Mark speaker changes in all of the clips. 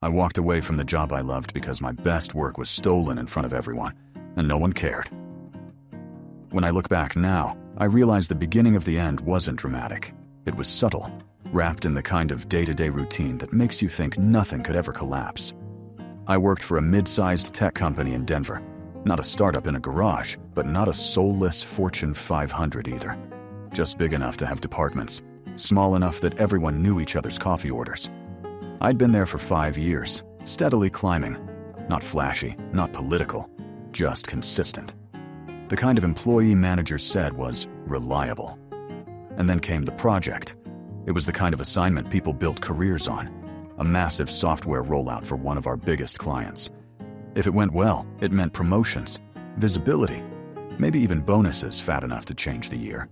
Speaker 1: I walked away from the job I loved because my best work was stolen in front of everyone, and no one cared. When I look back now, I realize the beginning of the end wasn't dramatic. It was subtle, wrapped in the kind of day-to-day routine that makes you think nothing could ever collapse. I worked for a mid-sized tech company in Denver. Not a startup in a garage, but not a soulless Fortune 500 either. Just big enough to have departments, small enough that everyone knew each other's coffee orders. I'd been there for 5 years, steadily climbing. Not flashy, not political, just consistent. The kind of employee managers said was reliable. And then came the project. It was the kind of assignment people built careers on. A massive software rollout for one of our biggest clients. If it went well, it meant promotions, visibility, maybe even bonuses fat enough to change the year.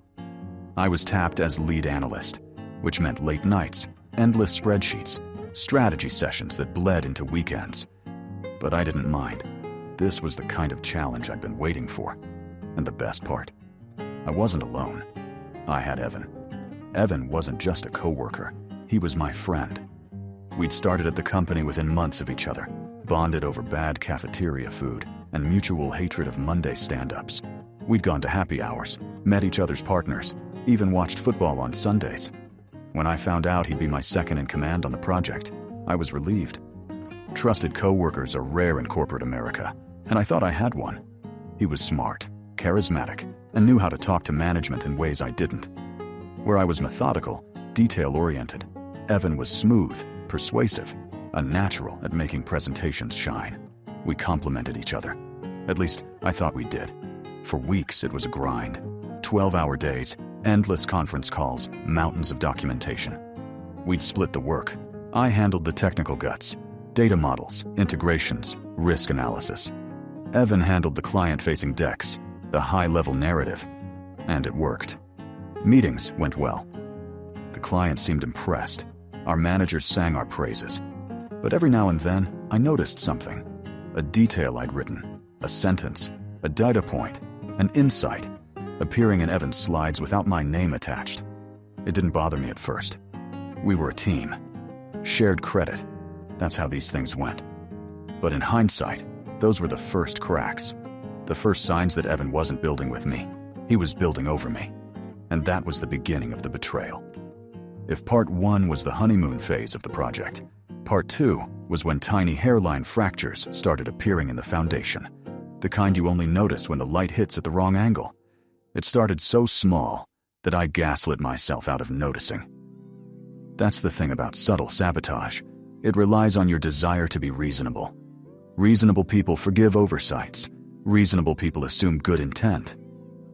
Speaker 1: I was tapped as lead analyst, which meant late nights, endless spreadsheets, strategy sessions that bled into weekends. But I didn't mind. This was the kind of challenge I'd been waiting for. And the best part, I wasn't alone. I had Evan. Evan wasn't just a coworker, he was my friend. We'd started at the company within months of each other, bonded over bad cafeteria food and mutual hatred of Monday stand-ups. We'd gone to happy hours, met each other's partners, even watched football on Sundays. When I found out he'd be my second in command on the project, I was relieved. Trusted coworkers are rare in corporate America, and I thought I had one. He was smart, charismatic, and knew how to talk to management in ways I didn't. Where I was methodical, detail-oriented, Evan was smooth, persuasive, a natural at making presentations shine. We complemented each other. At least, I thought we did. For weeks, it was a grind. 12-hour days, endless conference calls, mountains of documentation. We'd split the work. I handled the technical guts, data models, integrations, risk analysis. Evan handled the client-facing decks, the high-level narrative. And it worked. Meetings went well. The client seemed impressed. Our managers sang our praises. But every now and then, I noticed something. A detail I'd written, a sentence, a data point, an insight, appearing in Evan's slides without my name attached. It didn't bother me at first. We were a team. Shared credit. That's how these things went. But in hindsight, those were the first cracks. The first signs that Evan wasn't building with me. He was building over me. And that was the beginning of the betrayal. If part 1 was the honeymoon phase of the project, part 2 was when tiny hairline fractures started appearing in the foundation. The kind you only notice when the light hits at the wrong angle. It started so small that I gaslit myself out of noticing. That's the thing about subtle sabotage. It relies on your desire to be reasonable. Reasonable people forgive oversights. Reasonable people assume good intent.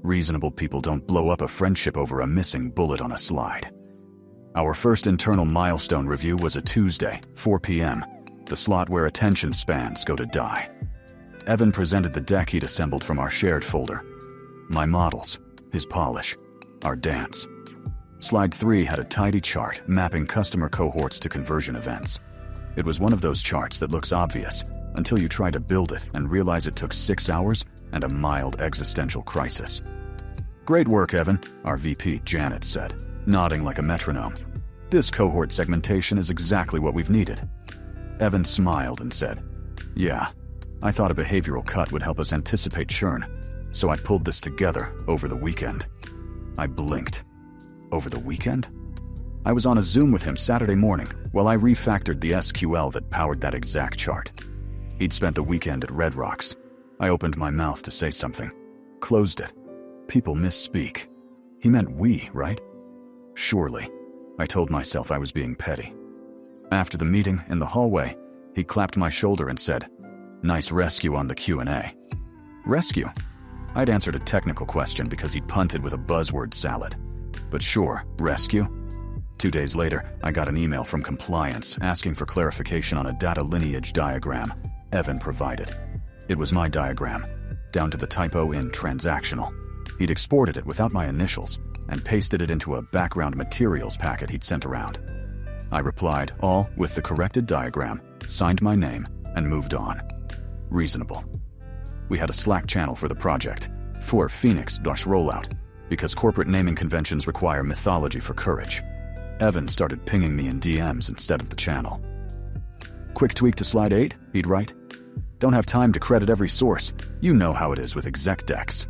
Speaker 1: Reasonable people don't blow up a friendship over a missing bullet on a slide. Our first internal milestone review was a Tuesday, 4 p.m., the slot where attention spans go to die. Evan presented the deck he'd assembled from our shared folder. My models, his polish, our dance. Slide 3 had a tidy chart mapping customer cohorts to conversion events. It was one of those charts that looks obvious until you try to build it and realize it took 6 hours and a mild existential crisis. "Great work, Evan," our VP, Janet, said, nodding like a metronome. "This cohort segmentation is exactly what we've needed." Evan smiled and said, "Yeah, I thought a behavioral cut would help us anticipate churn, so I pulled this together over the weekend." I blinked. Over the weekend? I was on a Zoom with him Saturday morning while I refactored the SQL that powered that exact chart. He'd spent the weekend at Red Rocks. I opened my mouth to say something, closed it. People misspeak. He meant we, right? Surely. I told myself I was being petty. After the meeting, in the hallway, he clapped my shoulder and said, "Nice rescue on the Q&A." Rescue? I'd answered a technical question because he'd punted with a buzzword salad. But sure, rescue? 2 days later, I got an email from compliance asking for clarification on a data lineage diagram Evan provided. It was my diagram, down to the typo in transactional. He'd exported it without my initials and pasted it into a background materials packet he'd sent around. I replied, all with the corrected diagram, signed my name, and moved on. Reasonable. We had a Slack channel for the project, for Phoenix-rollout, because corporate naming conventions require mythology for courage. Evan started pinging me in DMs instead of the channel. Quick tweak to slide 8, he'd write. Don't have time to credit every source. You know how it is with exec decks.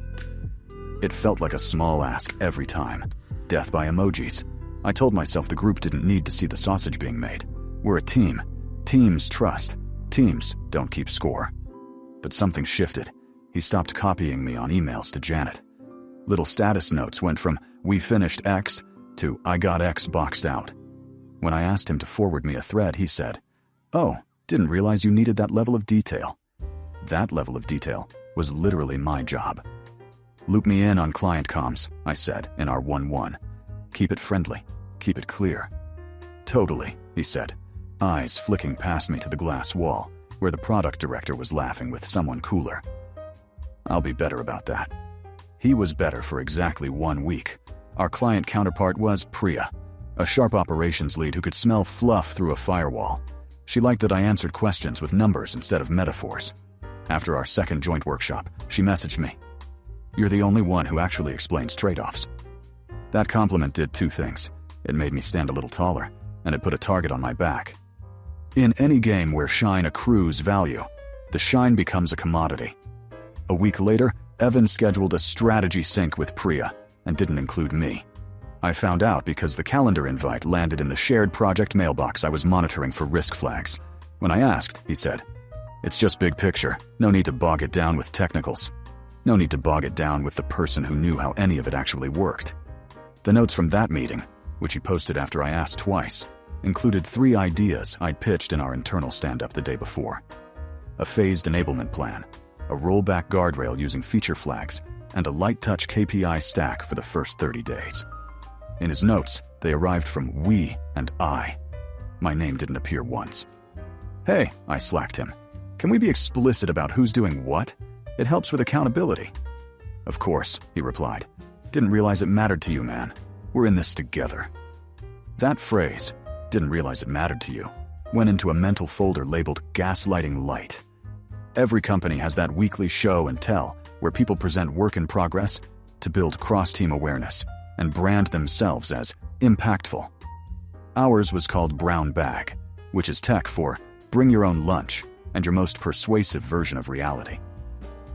Speaker 1: It felt like a small ask every time. Death by emojis. I told myself the group didn't need to see the sausage being made. We're a team. Teams trust. Teams don't keep score. But something shifted. He stopped copying me on emails to Janet. Little status notes went from, "We finished X," to "I got X boxed out." When I asked him to forward me a thread, he said, "Oh, didn't realize you needed that level of detail." That level of detail was literally my job. "Loop me in on client comms," I said in our 1-1. "Keep it friendly. Keep it clear." "Totally," he said, eyes flicking past me to the glass wall, where the product director was laughing with someone cooler. I'll be better about that. He was better for exactly 1 week. Our client counterpart was Priya, a sharp operations lead who could smell fluff through a firewall. She liked that I answered questions with numbers instead of metaphors. After our second joint workshop, she messaged me, "You're the only one who actually explains trade-offs." That compliment did 2 things. It made me stand a little taller, and it put a target on my back. In any game where shine accrues value, the shine becomes a commodity. A week later, Evan scheduled a strategy sync with Priya and didn't include me. I found out because the calendar invite landed in the shared project mailbox I was monitoring for risk flags. When I asked, he said, "It's just big picture. No need to bog it down with technicals. No need to bog it down with the person who knew how any of it actually worked." The notes from that meeting, which he posted after I asked twice, included 3 ideas I'd pitched in our internal stand-up the day before. A phased enablement plan, a rollback guardrail using feature flags, and a light-touch KPI stack for the first 30 days. In his notes, they arrived from we and I. My name didn't appear once. "Hey," I slacked him. "Can we be explicit about who's doing what? It helps with accountability." "Of course," he replied. "Didn't realize it mattered to you, man. We're in this together." That phrase, "didn't realize it mattered to you," went into a mental folder labeled Gaslighting Light. Every company has that weekly show and tell where people present work in progress to build cross-team awareness and brand themselves as impactful. Ours was called Brown Bag, which is tech for bring your own lunch and your most persuasive version of reality.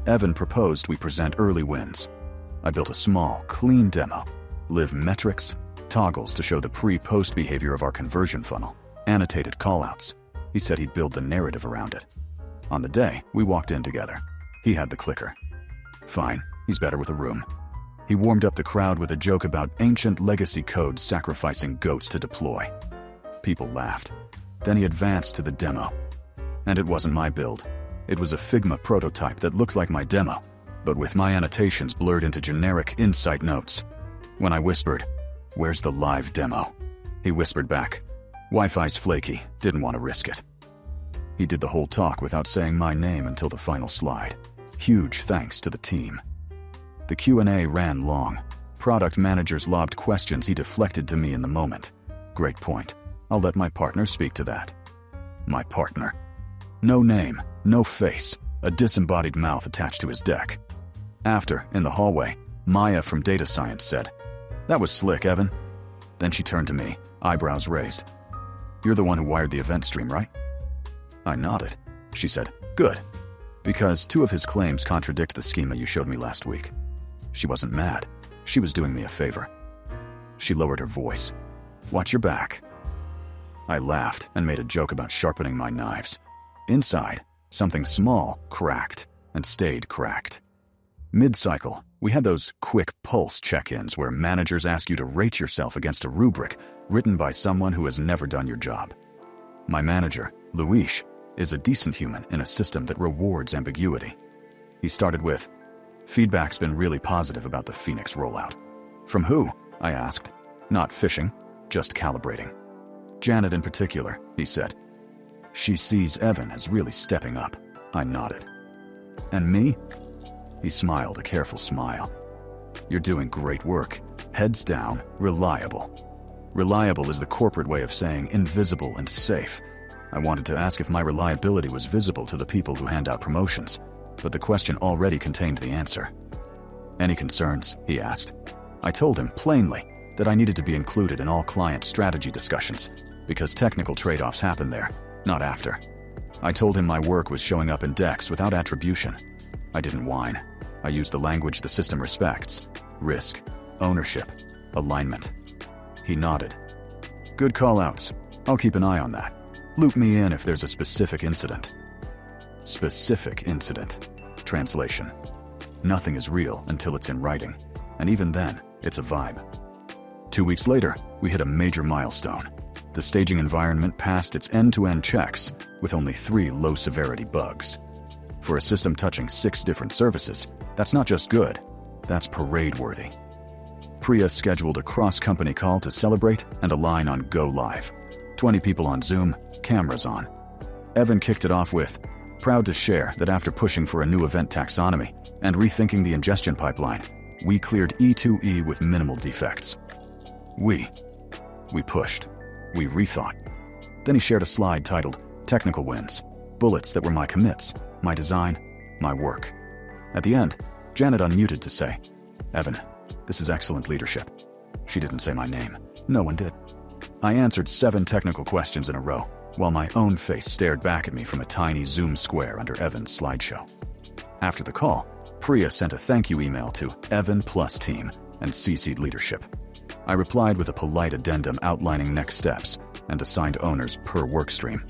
Speaker 1: Evan proposed we present early wins. I built a small, clean demo, live metrics, toggles to show the pre-post behavior of our conversion funnel, annotated callouts. He said he'd build the narrative around it. On the day, we walked in together. He had the clicker. Fine, he's better with a room. He warmed up the crowd with a joke about ancient legacy codes sacrificing goats to deploy. People laughed. Then he advanced to the demo. And it wasn't my build. It was a Figma prototype that looked like my demo, but with my annotations blurred into generic insight notes. When I whispered, "Where's the live demo?" he whispered back, "Wi-Fi's flaky, didn't want to risk it." He did the whole talk without saying my name until the final slide. Huge thanks to the team. The Q&A ran long. Product managers lobbed questions he deflected to me in the moment. Great point. I'll let my partner speak to that. My partner. No name, no face, a disembodied mouth attached to his deck. After, in the hallway, Maya from data science said, "That was slick, Evan." Then she turned to me, eyebrows raised. "You're the one who wired the event stream, right?" I nodded. She said, "Good. Because 2 of his claims contradict the schema you showed me last week." She wasn't mad. She was doing me a favor. She lowered her voice. "Watch your back." I laughed and made a joke about sharpening my knives. Inside, something small cracked and stayed cracked. Mid-cycle, we had those quick pulse check-ins where managers ask you to rate yourself against a rubric written by someone who has never done your job. My manager, Luis, is a decent human in a system that rewards ambiguity. He started with, "Feedback's been really positive about the Phoenix rollout." "From who?" I asked. "Not fishing, just calibrating." "Janet in particular," he said. "She sees Evan as really stepping up." I nodded. "And me?" He smiled a careful smile. "You're doing great work. Heads down, reliable." Reliable is the corporate way of saying invisible and safe. I wanted to ask if my reliability was visible to the people who hand out promotions, but the question already contained the answer. "Any concerns?" he asked. I told him plainly that I needed to be included in all client strategy discussions, because technical trade-offs happen there, not after. I told him my work was showing up in decks without attribution. I didn't whine. I used the language the system respects: risk, ownership, alignment. He nodded. Good call-outs. I'll keep an eye on that. Loop me in if there's a specific incident. Specific incident. Translation. Nothing is real until it's in writing, and even then, it's a vibe. 2 weeks later, we hit a major milestone. The staging environment passed its end-to-end checks with only 3 low-severity bugs. For a system touching 6 different services, that's not just good, that's parade-worthy. Priya scheduled a cross-company call to celebrate and align on Go Live. 20 people on Zoom, cameras on. Evan kicked it off with, proud to share that after pushing for a new event taxonomy and rethinking the ingestion pipeline, we cleared E2E with minimal defects. We pushed. We rethought. Then he shared a slide titled Technical Wins, bullets that were my commits, my design, my work. At the end, Janet unmuted to say, Evan, this is excellent leadership. She didn't say my name. No one did. I answered 7 technical questions in a row, while my own face stared back at me from a tiny Zoom square under Evan's slideshow. After the call, Priya sent a thank you email to Evan plus team and CC'd leadership. I replied with a polite addendum outlining next steps and assigned owners per workstream.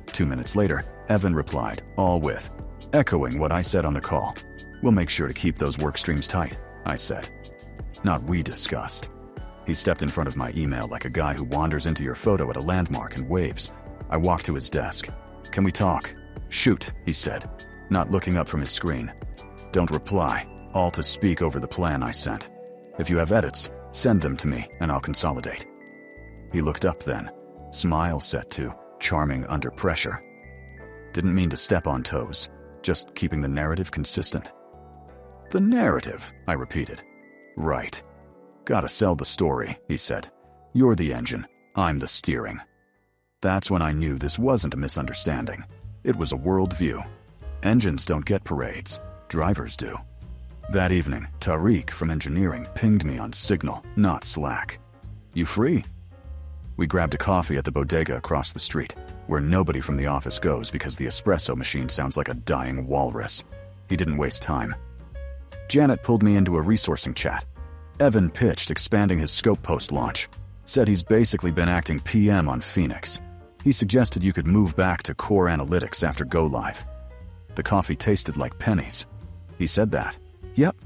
Speaker 1: 2 minutes later, Evan replied, all with, echoing what I said on the call. We'll make sure to keep those workstreams tight, I said. Not we discussed. He stepped in front of my email like a guy who wanders into your photo at a landmark and waves. I walked to his desk. Can we talk? Shoot, he said, not looking up from his screen. Don't reply, all to speak over the plan I sent. If you have edits, send them to me and I'll consolidate. He looked up then, smile set to charming under pressure. Didn't mean to step on toes, just keeping the narrative consistent. The narrative, I repeated. Right. Gotta sell the story, he said. You're the engine, I'm the steering. That's when I knew this wasn't a misunderstanding. It was a worldview. Engines don't get parades, drivers do. That evening, Tariq from engineering pinged me on Signal, not Slack. You free? We grabbed a coffee at the bodega across the street, where nobody from the office goes because the espresso machine sounds like a dying walrus. He didn't waste time. Janet pulled me into a resourcing chat. Evan pitched expanding his scope post-launch. Said he's basically been acting PM on Phoenix. He suggested you could move back to core analytics after Go Live. The coffee tasted like pennies. He said that. Yep.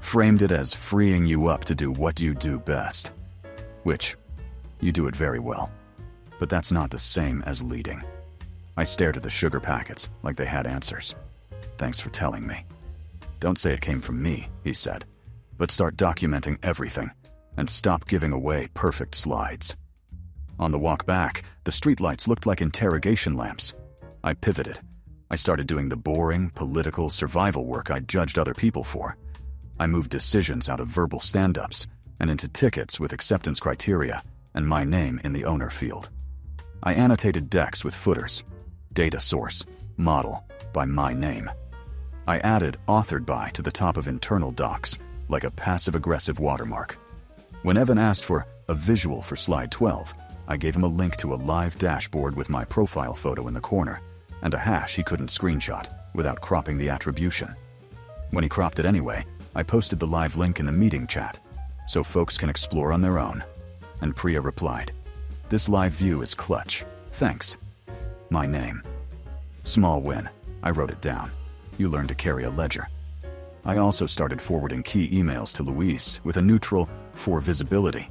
Speaker 1: Framed it as freeing you up to do what you do best. Which, you do it very well. But that's not the same as leading. I stared at the sugar packets like they had answers. Thanks for telling me. Don't say it came from me, he said. But start documenting everything, and stop giving away perfect slides. On the walk back, the streetlights looked like interrogation lamps. I pivoted. I started doing the boring, political survival work I judged other people for. I moved decisions out of verbal stand-ups and into tickets with acceptance criteria and my name in the owner field. I annotated decks with footers, data source, model, by my name. I added authored by to the top of internal docs, like a passive-aggressive watermark. When Evan asked for a visual for slide 12, I gave him a link to a live dashboard with my profile photo in the corner and a hash he couldn't screenshot without cropping the attribution. When he cropped it anyway, I posted the live link in the meeting chat so folks can explore on their own. And Priya replied, "This live view is clutch. Thanks." My name. Small win. I wrote it down. You learn to carry a ledger. I also started forwarding key emails to Luis with a neutral "for visibility."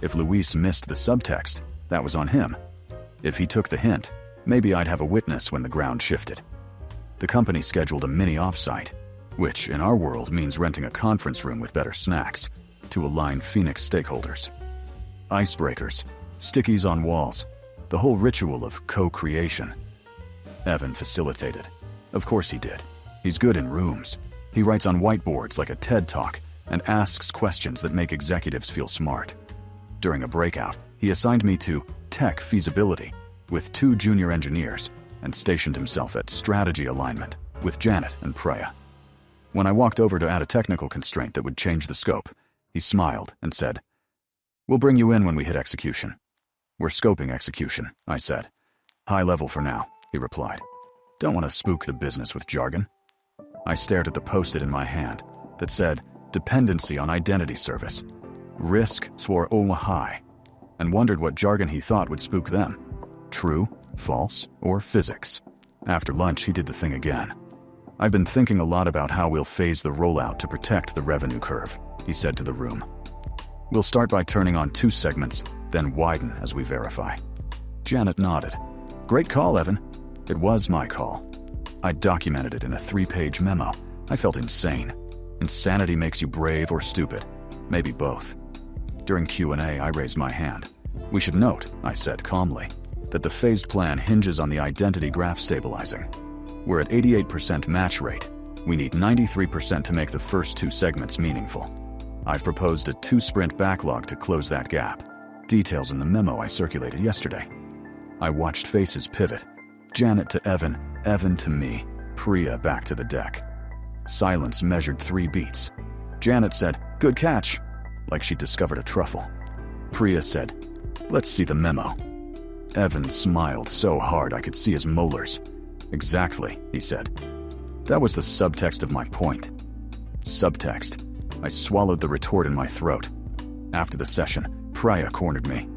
Speaker 1: If Luis missed the subtext, that was on him. If he took the hint, maybe I'd have a witness when the ground shifted. The company scheduled a mini offsite, which in our world means renting a conference room with better snacks, to align Phoenix stakeholders. Icebreakers, stickies on walls, the whole ritual of co-creation. Evan facilitated. Of course he did. He's good in rooms. He writes on whiteboards like a TED Talk and asks questions that make executives feel smart. During a breakout, he assigned me to tech feasibility with 2 junior engineers and stationed himself at strategy alignment with Janet and Priya. When I walked over to add a technical constraint that would change the scope, he smiled and said, "We'll bring you in when we hit execution." "We're scoping execution," I said. "High level for now. he replied. Don't want to spook the business with jargon. I stared at the post-it in my hand that said, Dependency on Identity Service. Risk swore high, and wondered what jargon he thought would spook them. True, false, or physics. After lunch, he did the thing again. I've been thinking a lot about how we'll phase the rollout to protect the revenue curve, he said to the room. We'll start by turning on 2 segments, then widen as we verify. Janet nodded. Great call, Evan. It was my call. I documented it in a 3-page memo. I felt insane. Insanity makes you brave or stupid. Maybe both. During Q&A, I raised my hand. We should note, I said calmly, that the phased plan hinges on the identity graph stabilizing. We're at 88% match rate. We need 93% to make the first 2 segments meaningful. I've proposed a 2-sprint backlog to close that gap. Details in the memo I circulated yesterday. I watched faces pivot. Janet to Evan, Evan to me, Priya back to the deck. Silence measured 3 beats. Janet said, Good catch, like she'd discovered a truffle. Priya said, Let's see the memo. Evan smiled so hard I could see his molars. Exactly, he said. That was the subtext of my point. Subtext. I swallowed the retort in my throat. After the session, Priya cornered me.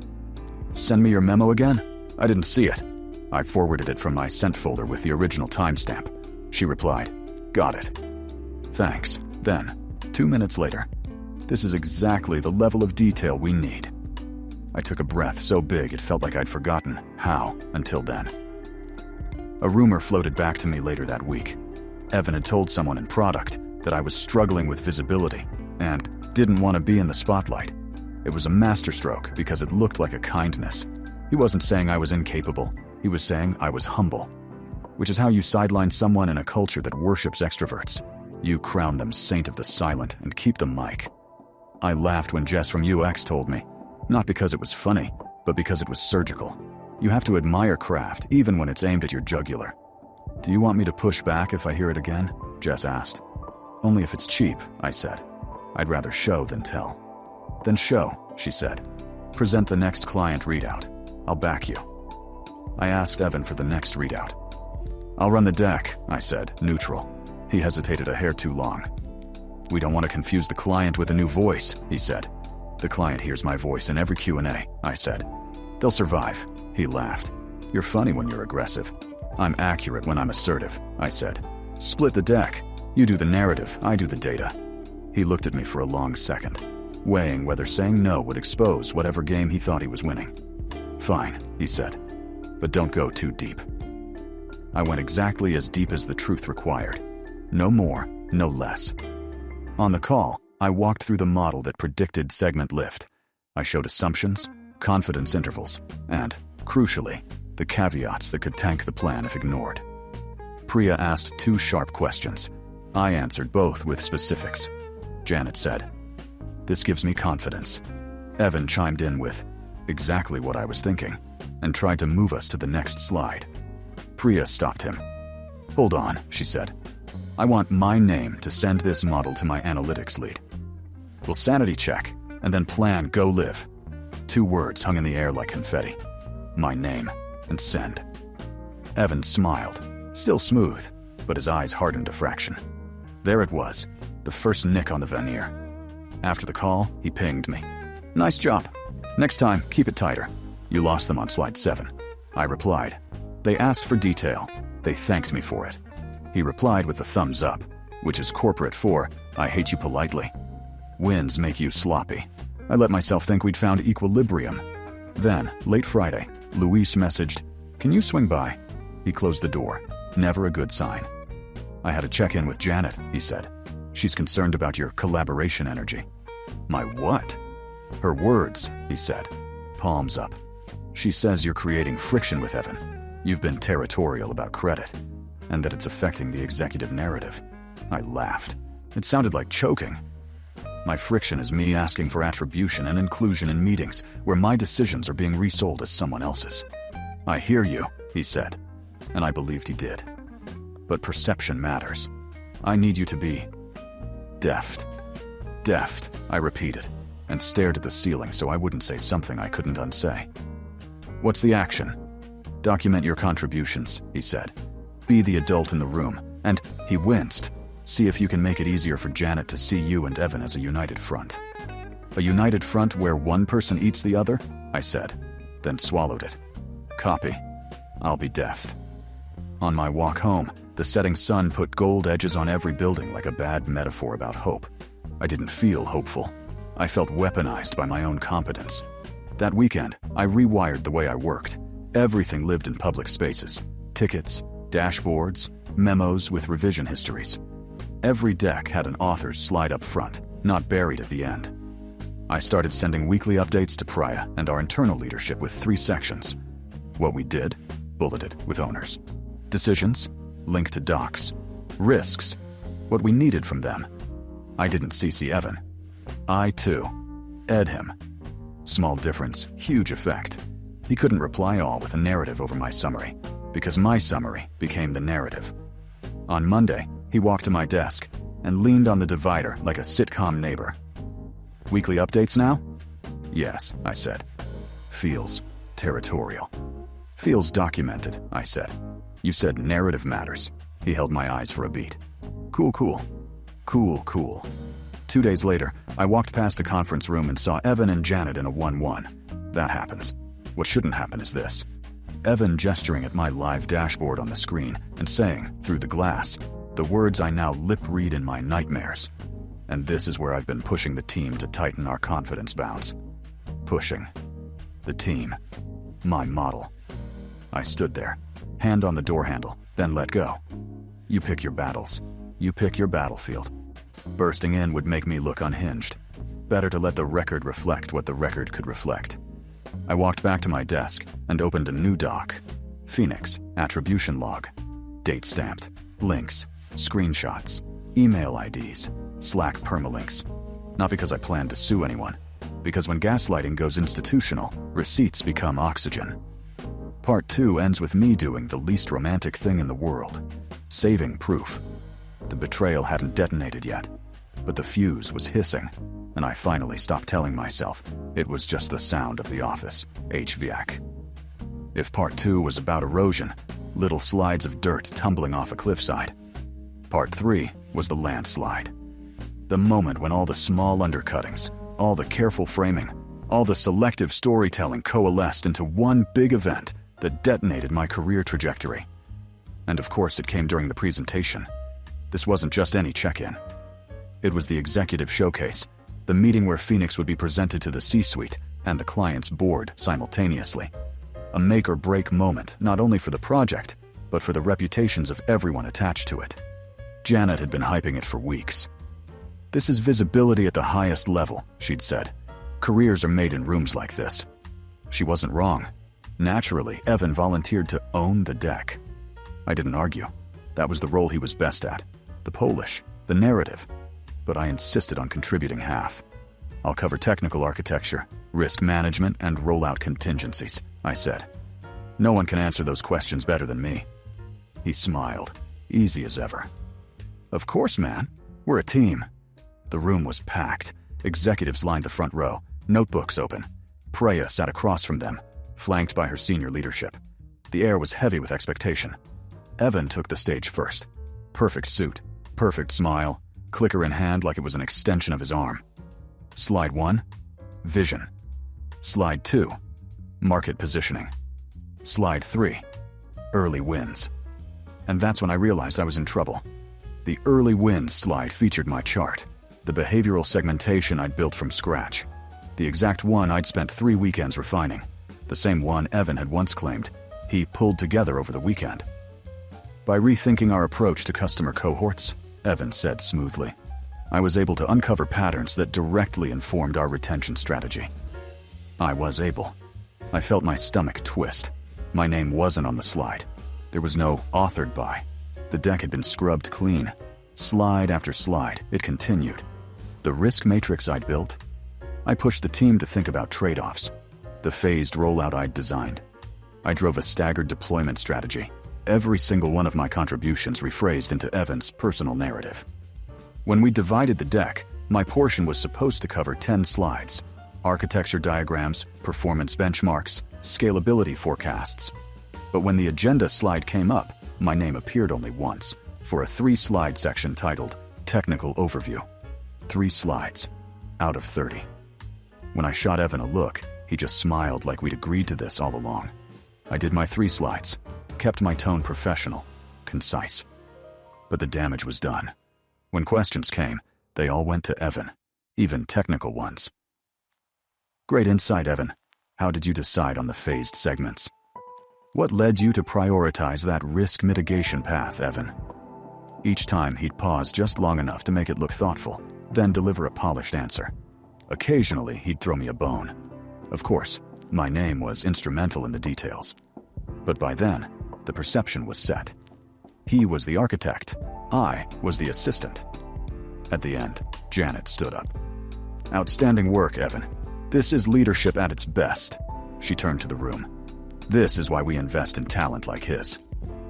Speaker 1: Send me your memo again? I didn't see it. I forwarded it from my sent folder with the original timestamp. She replied, Got it. Thanks. Then, 2 minutes later, this is exactly the level of detail we need. I took a breath so big it felt like I'd forgotten how until then. A rumor floated back to me later that week. Evan had told someone in product that I was struggling with visibility and didn't want to be in the spotlight. It was a masterstroke because it looked like a kindness. He wasn't saying I was incapable. He was saying I was humble, which is how you sideline someone in a culture that worships extroverts. You crown them saint of the silent and keep the mic. I laughed when Jess from UX told me, not because it was funny, but because it was surgical. You have to admire craft even when it's aimed at your jugular. Do you want me to push back if I hear it again? Jess asked. Only if it's cheap, I said. I'd rather show than tell. Then show, she said. Present the next client readout. I'll back you. I asked Evan for the next readout. I'll run the deck, I said, neutral. He hesitated a hair too long. We don't want to confuse the client with a new voice, he said. The client hears my voice in every Q&A, I said. They'll survive, he laughed. You're funny when you're aggressive. I'm accurate when I'm assertive, I said. Split the deck. You do the narrative, I do the data. He looked at me for a long second, weighing whether saying no would expose whatever game he thought he was winning. Fine, he said, but don't go too deep. I went exactly as deep as the truth required. No more, no less. On the call, I walked through the model that predicted segment lift. I showed assumptions, confidence intervals, and, crucially, the caveats that could tank the plan if ignored. Priya asked 2 sharp questions. I answered both with specifics. Janet said, This gives me confidence. Evan chimed in with, Exactly what I was thinking, and tried to move us to the next slide. Priya stopped him. Hold on, she said. I want my name to send this model to my analytics lead. We'll sanity check, and then plan go live. 2 words hung in the air like confetti. My name, and send. Evan smiled, still smooth, but his eyes hardened a fraction. There it was, the first nick on the veneer. After the call, he pinged me. Nice job. Next time, keep it tighter. You lost them on slide 7. I replied. They asked for detail. They thanked me for it. He replied with a thumbs up, which is corporate for, I hate you politely. Wins make you sloppy. I let myself think we'd found equilibrium. Then, late Friday, Luis messaged, Can you swing by? He closed the door. Never a good sign. I had a check-in with Janet, he said. She's concerned about your collaboration energy. My what? Her words, he said. Palms up. She says you're creating friction with Evan. You've been territorial about credit, and that it's affecting the executive narrative. I laughed. It sounded like choking. My friction is me asking for attribution and inclusion in meetings where my decisions are being resold as someone else's. I hear you, he said, and I believed he did. But perception matters. I need you to be deft. Deft, I repeated, and stared at the ceiling so I wouldn't say something I couldn't unsay. What's the action? Document your contributions, he said. Be the adult in the room. And he winced. See if you can make it easier for Janet to see you and Evan as a united front. A united front where one person eats the other? I said, then swallowed it. Copy. I'll be deft. On my walk home, the setting sun put gold edges on every building like a bad metaphor about hope. I didn't feel hopeful. I felt weaponized by my own competence. That weekend, I rewired the way I worked. Everything lived in public spaces. Tickets, dashboards, memos with revision histories. Every deck had an author's slide up front, not buried at the end. I started sending weekly updates to Priya and our internal leadership with 3 sections. What we did, bulleted with owners. Decisions, linked to docs. Risks, what we needed from them. I didn't CC Evan. I, too, ed him. Small difference, huge effect. He couldn't reply all with a narrative over my summary, because my summary became the narrative. On Monday, he walked to my desk and leaned on the divider like a sitcom neighbor. Weekly updates now? Yes, I said. Feels territorial. Feels documented, I said. You said narrative matters. He held my eyes for a beat. Cool. 2 days later, I walked past a conference room and saw Evan and Janet in a 1-1. That happens. What shouldn't happen is this. Evan gesturing at my live dashboard on the screen and saying, through the glass, the words I now lip-read in my nightmares. And this is where I've been pushing the team to tighten our confidence bounds. Pushing. The team. My model. I stood there, hand on the door handle, then let go. You pick your battles. You pick your battlefield. Bursting in would make me look unhinged. Better to let the record reflect what the record could reflect. I walked back to my desk and opened a new doc. Phoenix, attribution log. Date stamped. Links, screenshots, email IDs, Slack permalinks. Not because I planned to sue anyone. Because when gaslighting goes institutional, receipts become oxygen. Part 2 ends with me doing the least romantic thing in the world. Saving proof. The betrayal hadn't detonated yet, but the fuse was hissing, and I finally stopped telling myself it was just the sound of the office, HVAC. If Part 2 was about erosion, little slides of dirt tumbling off a cliffside, Part 3 was the landslide. The moment when all the small undercuttings, all the careful framing, all the selective storytelling coalesced into one big event that detonated my career trajectory. And of course it came during the presentation. This wasn't just any check-in. It was the executive showcase, the meeting where Phoenix would be presented to the C-suite and the client's board simultaneously. A make-or-break moment, not only for the project, but for the reputations of everyone attached to it. Janet had been hyping it for weeks. This is visibility at the highest level, she'd said. Careers are made in rooms like this. She wasn't wrong. Naturally, Evan volunteered to own the deck. I didn't argue. That was the role he was best at. The Polish, the narrative. But I insisted on contributing half. I'll cover technical architecture, risk management, and rollout contingencies, I said. No one can answer those questions better than me. He smiled, easy as ever. Of course, man. We're a team. The room was packed. Executives lined the front row, notebooks open. Priya sat across from them, flanked by her senior leadership. The air was heavy with expectation. Evan took the stage first. Perfect suit, perfect smile, clicker in hand like it was an extension of his arm. Slide 1, vision. Slide 2, market positioning. Slide 3, early wins. And that's when I realized I was in trouble. The early wins slide featured my chart, the behavioral segmentation I'd built from scratch. The exact one I'd spent 3 weekends refining. The same one Evan had once claimed he pulled together over the weekend. By rethinking our approach to customer cohorts, Evan said smoothly, I was able to uncover patterns that directly informed our retention strategy. I was able. I felt my stomach twist. My name wasn't on the slide. There was no authored by. The deck had been scrubbed clean. Slide after slide, it continued. The risk matrix I'd built. I pushed the team to think about trade-offs. The phased rollout I'd designed. I drove a staggered deployment strategy. Every single one of my contributions rephrased into Evan's personal narrative. When we divided the deck, my portion was supposed to cover 10 slides. Architecture diagrams, performance benchmarks, scalability forecasts. But when the agenda slide came up, my name appeared only once, for a 3-slide section titled Technical Overview. 3 slides, out of 30. When I shot Evan a look, he just smiled like we'd agreed to this all along. I did my 3 slides, kept my tone professional, concise. But the damage was done. When questions came, they all went to Evan, even technical ones. Great insight, Evan. How did you decide on the phased segments? What led you to prioritize that risk mitigation path, Evan? Each time he'd pause just long enough to make it look thoughtful, then deliver a polished answer. Occasionally, he'd throw me a bone. Of course, my name was instrumental in the details. But by then, the perception was set. He was the architect. I was the assistant. At the end, Janet stood up. Outstanding work, Evan. This is leadership at its best. She turned to the room. This is why we invest in talent like his.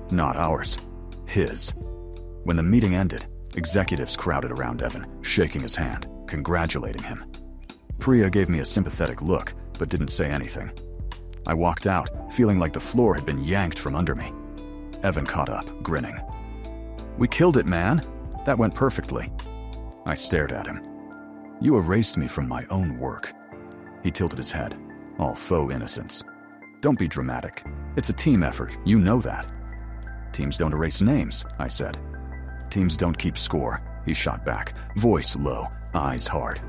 Speaker 1: Not ours. His. When the meeting ended, executives crowded around Evan, shaking his hand, congratulating him. Priya gave me a sympathetic look, but didn't say anything. I walked out, feeling like the floor had been yanked from under me. Evan caught up, grinning. We killed it, man. That went perfectly. I stared at him. You erased me from my own work. He tilted his head, all faux innocence. Don't be dramatic. It's a team effort, you know that. Teams don't erase names, I said. Teams don't keep score, he shot back, voice low, eyes hard.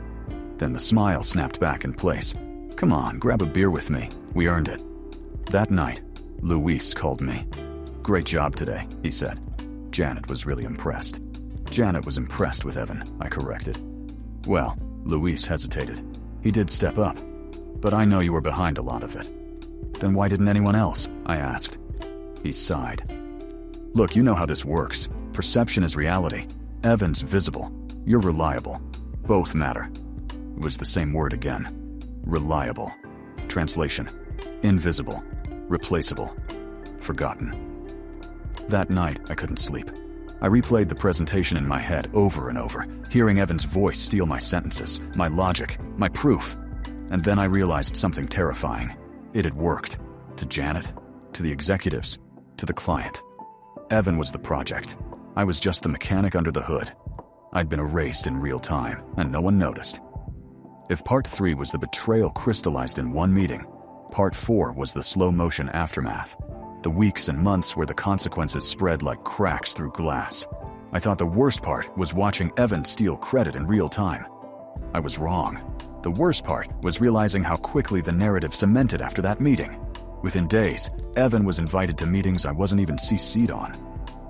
Speaker 1: Then the smile snapped back in place. Come on, grab a beer with me. We earned it. That night, Luis called me. Great job today, he said. Janet was really impressed. Janet was impressed with Evan, I corrected. Well, Luis hesitated. He did step up. But I know you were behind a lot of it. Then why didn't anyone else? I asked. He sighed. Look, you know how this works. Perception is reality. Evan's visible. You're reliable. Both matter. It was the same word again. Reliable. Translation. Invisible. Replaceable. Forgotten. That night, I couldn't sleep. I replayed the presentation in my head over and over, hearing Evan's voice steal my sentences, my logic, my proof. And then I realized something terrifying. It had worked. To Janet, to the executives, to the client. Evan was the project. I was just the mechanic under the hood. I'd been erased in real time, and no one noticed. If Part 3 was the betrayal crystallized in one meeting, Part 4 was the slow-motion aftermath. The weeks and months where the consequences spread like cracks through glass. I thought the worst part was watching Evan steal credit in real time. I was wrong. The worst part was realizing how quickly the narrative cemented after that meeting. Within days, Evan was invited to meetings I wasn't even CC'd on.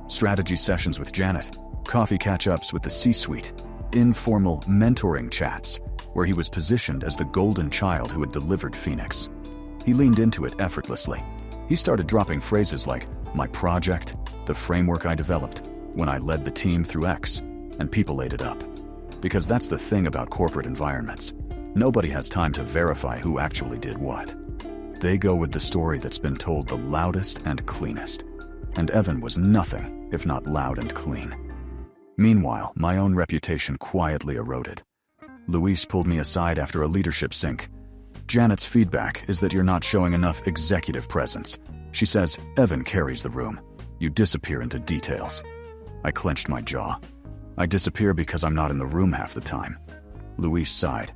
Speaker 1: Strategy sessions with Janet, coffee catch-ups with the C-suite, informal mentoring chats, where he was positioned as the golden child who had delivered Phoenix. He leaned into it effortlessly. He started dropping phrases like, my project, the framework I developed, when I led the team through X, and people ate it up. Because that's the thing about corporate environments. Nobody has time to verify who actually did what. They go with the story that's been told the loudest and cleanest. And Evan was nothing if not loud and clean. Meanwhile, my own reputation quietly eroded. Luis pulled me aside after a leadership sync. Janet's feedback is that you're not showing enough executive presence. She says, Evan carries the room. You disappear into details. I clenched my jaw. I disappear because I'm not in the room half the time. Luis sighed.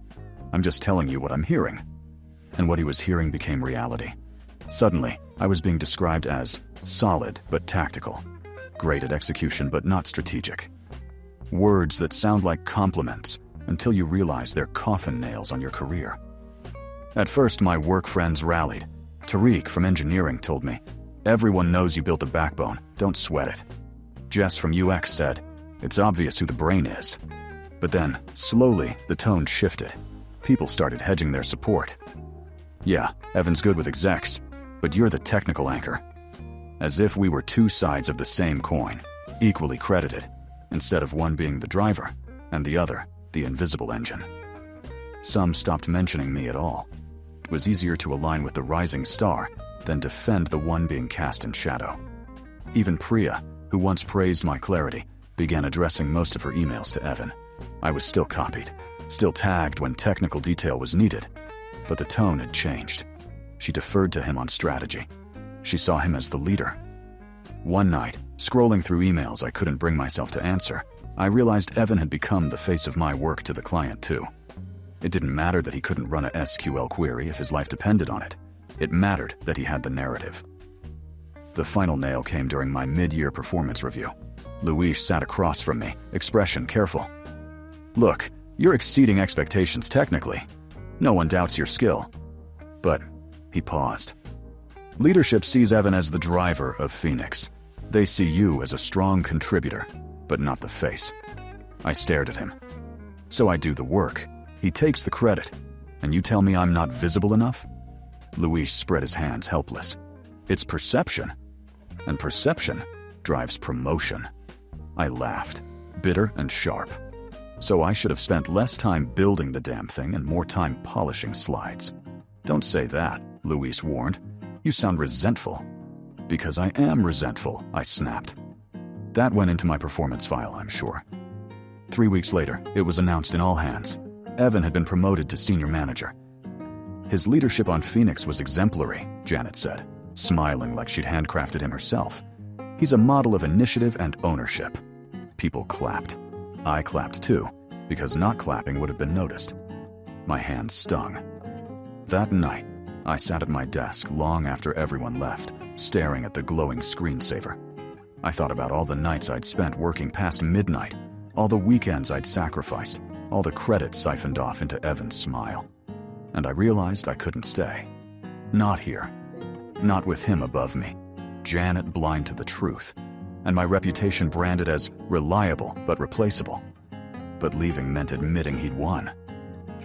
Speaker 1: I'm just telling you what I'm hearing. And what he was hearing became reality. Suddenly, I was being described as solid but tactical, great at execution but not strategic. Words that sound like compliments until you realize they're coffin nails on your career. At first, my work friends rallied. Tariq from engineering told me, everyone knows you built a backbone, don't sweat it. Jess from UX said, it's obvious who the brain is. But then, slowly, the tone shifted. People started hedging their support. Yeah, Evan's good with execs, but you're the technical anchor. As if we were two sides of the same coin, equally credited, instead of one being the driver, and the other, the invisible engine. Some stopped mentioning me at all. It was easier to align with the rising star than defend the one being cast in shadow. Even Priya, who once praised my clarity, began addressing most of her emails to Evan. I was still copied, still tagged when technical detail was needed, but the tone had changed. She deferred to him on strategy. She saw him as the leader. One night, scrolling through emails I couldn't bring myself to answer, I realized Evan had become the face of my work to the client too. It didn't matter that he couldn't run a SQL query if his life depended on it. It mattered that he had the narrative. The final nail came during my mid-year performance review. Luis sat across from me, expression careful. "Look, you're exceeding expectations technically. No one doubts your skill. But," he paused. "Leadership sees Evan as the driver of Phoenix. They see you as a strong contributor, but not the face." I stared at him. "So I do the work. He takes the credit. And you tell me I'm not visible enough?" Luis spread his hands, helpless. "It's perception. And perception drives promotion." I laughed, bitter and sharp. "So I should have spent less time building the damn thing and more time polishing slides." "Don't say that," Luis warned. "You sound resentful." "Because I am resentful," I snapped. That went into my performance file, I'm sure. 3 weeks later, it was announced in all hands. Evan had been promoted to senior manager. "His leadership on Phoenix was exemplary," Janet said, smiling like she'd handcrafted him herself. "He's a model of initiative and ownership." People clapped. I clapped too, because not clapping would have been noticed. My hands stung. That night, I sat at my desk long after everyone left, staring at the glowing screensaver. I thought about all the nights I'd spent working past midnight, all the weekends I'd sacrificed, all the credit siphoned off into Evan's smile. And I realized I couldn't stay. Not here. Not with him above me. Janet blind to the truth. And my reputation branded as reliable but replaceable. But leaving meant admitting he'd won.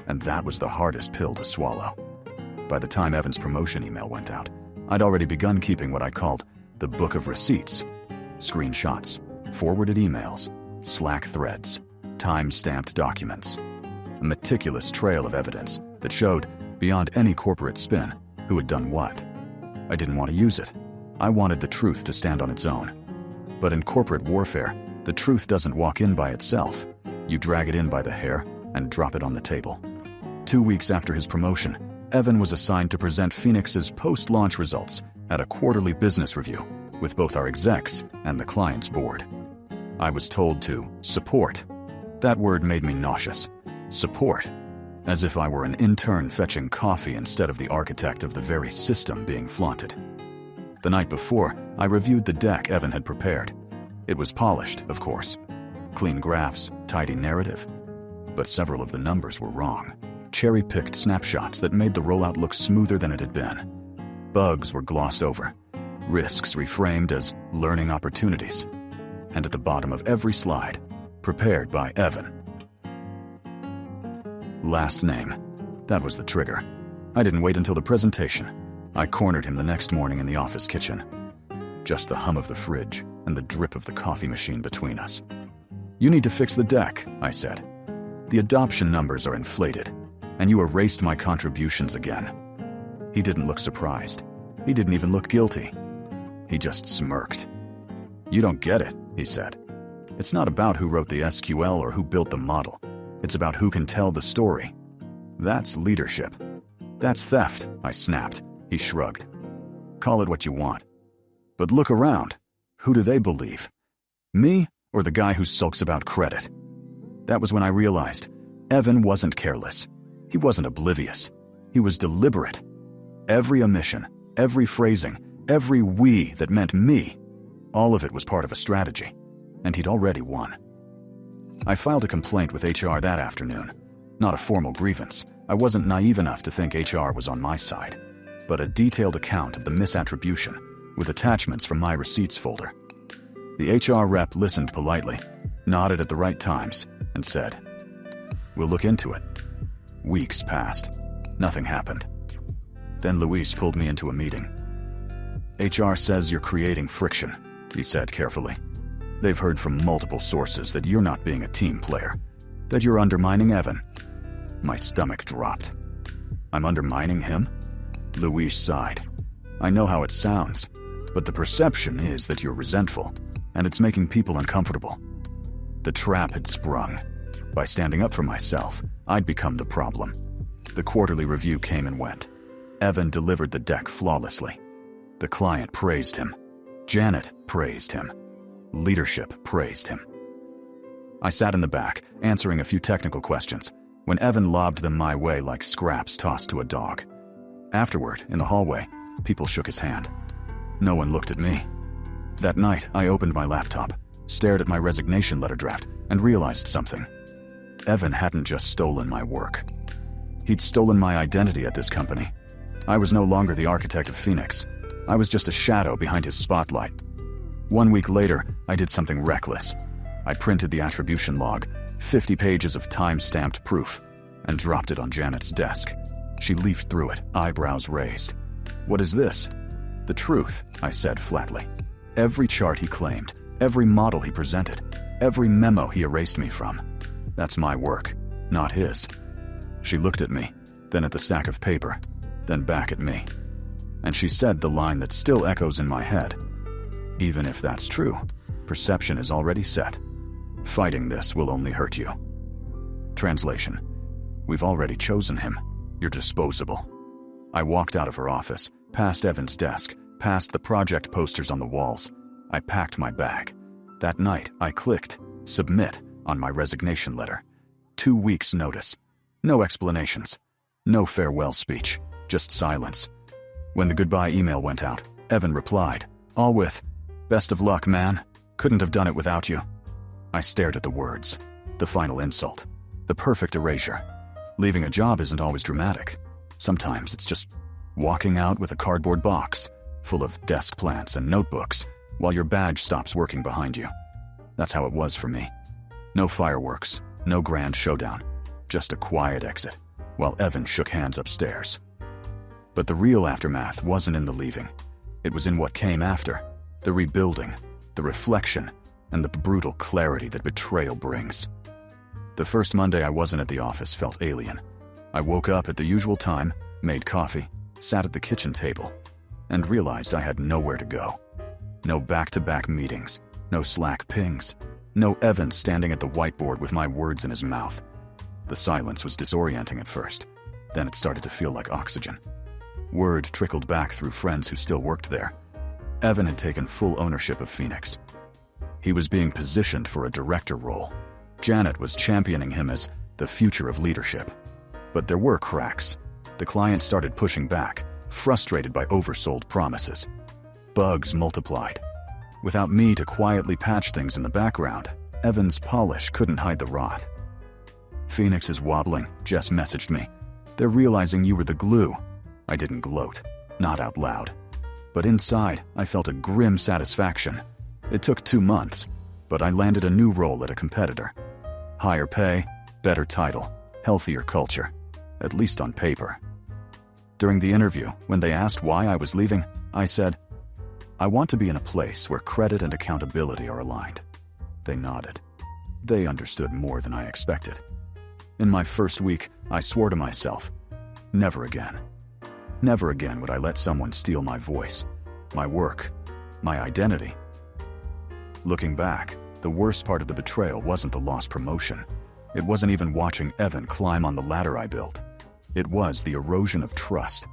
Speaker 1: And that was the hardest pill to swallow. By the time Evan's promotion email went out, I'd already begun keeping what I called the book of receipts. Screenshots, forwarded emails, Slack threads, time-stamped documents. A meticulous trail of evidence that showed, beyond any corporate spin, who had done what. I didn't want to use it. I wanted the truth to stand on its own. But in corporate warfare, the truth doesn't walk in by itself. You drag it in by the hair and drop it on the table. 2 weeks after his promotion, Evan was assigned to present Phoenix's post-launch results at a quarterly business review with both our execs and the client's board. I was told to support. That word made me nauseous. Support. As if I were an intern fetching coffee instead of the architect of the very system being flaunted. The night before, I reviewed the deck Evan had prepared. It was polished, of course. Clean graphs, tidy narrative. But several of the numbers were wrong. Cherry-picked snapshots that made the rollout look smoother than it had been. Bugs were glossed over. Risks reframed as learning opportunities. And at the bottom of every slide, prepared by Evan. Last name. That was the trigger. I didn't wait until the presentation. I cornered him the next morning in the office kitchen. Just the hum of the fridge and the drip of the coffee machine between us. "You need to fix the deck," I said. "The adoption numbers are inflated, and you erased my contributions again." He didn't look surprised. He didn't even look guilty. He just smirked. "You don't get it," he said. "It's not about who wrote the SQL or who built the model. It's about who can tell the story. That's leadership." "That's theft," I snapped. He shrugged. "Call it what you want. But look around. Who do they believe? Me or the guy who sulks about credit?" That was when I realized Evan wasn't careless. He wasn't oblivious. He was deliberate. Every omission, every phrasing, every "we" that meant me, all of it was part of a strategy, and he'd already won. I filed a complaint with HR that afternoon. Not a formal grievance. I wasn't naive enough to think HR was on my side, but a detailed account of the misattribution, with attachments from my receipts folder. The HR rep listened politely, nodded at the right times, and said, "We'll look into it." Weeks passed. Nothing happened. Then Luis pulled me into a meeting. "HR says you're creating friction," he said carefully. "They've heard from multiple sources that you're not being a team player, that you're undermining Evan." My stomach dropped. "I'm undermining him?" Luis sighed. "I know how it sounds, but the perception is that you're resentful, and it's making people uncomfortable." The trap had sprung. By standing up for myself, I'd become the problem. The quarterly review came and went. Evan delivered the deck flawlessly. The client praised him. Janet praised him. Leadership praised him. I sat in the back, answering a few technical questions, when Evan lobbed them my way like scraps tossed to a dog. Afterward, in the hallway, people shook his hand. No one looked at me. That night, I opened my laptop, stared at my resignation letter draft, and realized something. Evan hadn't just stolen my work. He'd stolen my identity at this company. I was no longer the architect of Phoenix. I was just a shadow behind his spotlight. 1 week later, I did something reckless. I printed the attribution log, 50 pages of time-stamped proof, and dropped it on Janet's desk. She leafed through it, eyebrows raised. "What is this?" "The truth," I said flatly. "Every chart he claimed, every model he presented, every memo he erased me from. That's my work, not his." She looked at me, then at the stack of paper, then back at me. And she said the line that still echoes in my head. "Even if that's true, perception is already set. Fighting this will only hurt you." Translation: "We've already chosen him. You're disposable." I walked out of her office, past Evan's desk, past the project posters on the walls. I packed my bag. That night, I clicked submit on my resignation letter. 2 weeks' notice. No explanations. No farewell speech. Just silence. When the goodbye email went out, Evan replied, all with, "Best of luck, man. Couldn't have done it without you." I stared at the words. The final insult. The perfect erasure. Leaving a job isn't always dramatic. Sometimes it's just walking out with a cardboard box full of desk plants and notebooks while your badge stops working behind you. That's how it was for me. No fireworks, no grand showdown, just a quiet exit, while Evan shook hands upstairs. But the real aftermath wasn't in the leaving. It was in what came after, the rebuilding, the reflection, and the brutal clarity that betrayal brings. The first Monday I wasn't at the office felt alien. I woke up at the usual time, made coffee, sat at the kitchen table, and realized I had nowhere to go. No back-to-back meetings, no Slack pings, no Evan standing at the whiteboard with my words in his mouth. The silence was disorienting at first. Then it started to feel like oxygen. Word trickled back through friends who still worked there. Evan had taken full ownership of Phoenix. He was being positioned for a director role. Janet was championing him as the future of leadership. But there were cracks. The client started pushing back, frustrated by oversold promises. Bugs multiplied. Without me to quietly patch things in the background, Evan's polish couldn't hide the rot. "Phoenix is wobbling," Jess messaged me. "They're realizing you were the glue." I didn't gloat, not out loud. But inside, I felt a grim satisfaction. It took 2 months, but I landed a new role at a competitor. Higher pay, better title, healthier culture, at least on paper. During the interview, when they asked why I was leaving, I said, "I want to be in a place where credit and accountability are aligned." They nodded. They understood more than I expected. In my first week, I swore to myself, never again. Never again would I let someone steal my voice, my work, my identity. Looking back, the worst part of the betrayal wasn't the lost promotion. It wasn't even watching Evan climb on the ladder I built. It was the erosion of trust.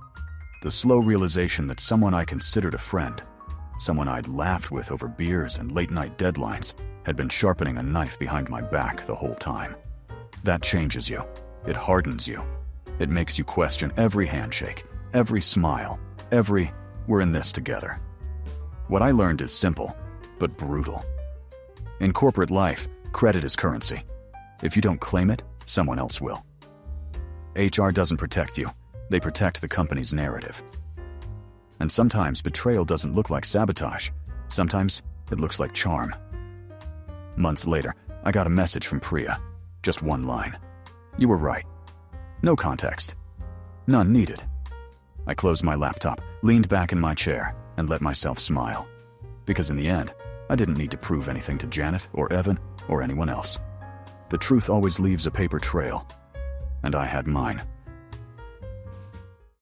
Speaker 1: The slow realization that someone I considered a friend, someone I'd laughed with over beers and late-night deadlines, had been sharpening a knife behind my back the whole time. That changes you. It hardens you. It makes you question every handshake, every smile, every "we're in this together." What I learned is simple, but brutal. In corporate life, credit is currency. If you don't claim it, someone else will. HR doesn't protect you. They protect the company's narrative. And sometimes betrayal doesn't look like sabotage. Sometimes it looks like charm. Months later, I got a message from Priya. Just one line. "You were right." No context. None needed. I closed my laptop, leaned back in my chair, and let myself smile. Because in the end, I didn't need to prove anything to Janet or Evan or anyone else. The truth always leaves a paper trail, and I had mine.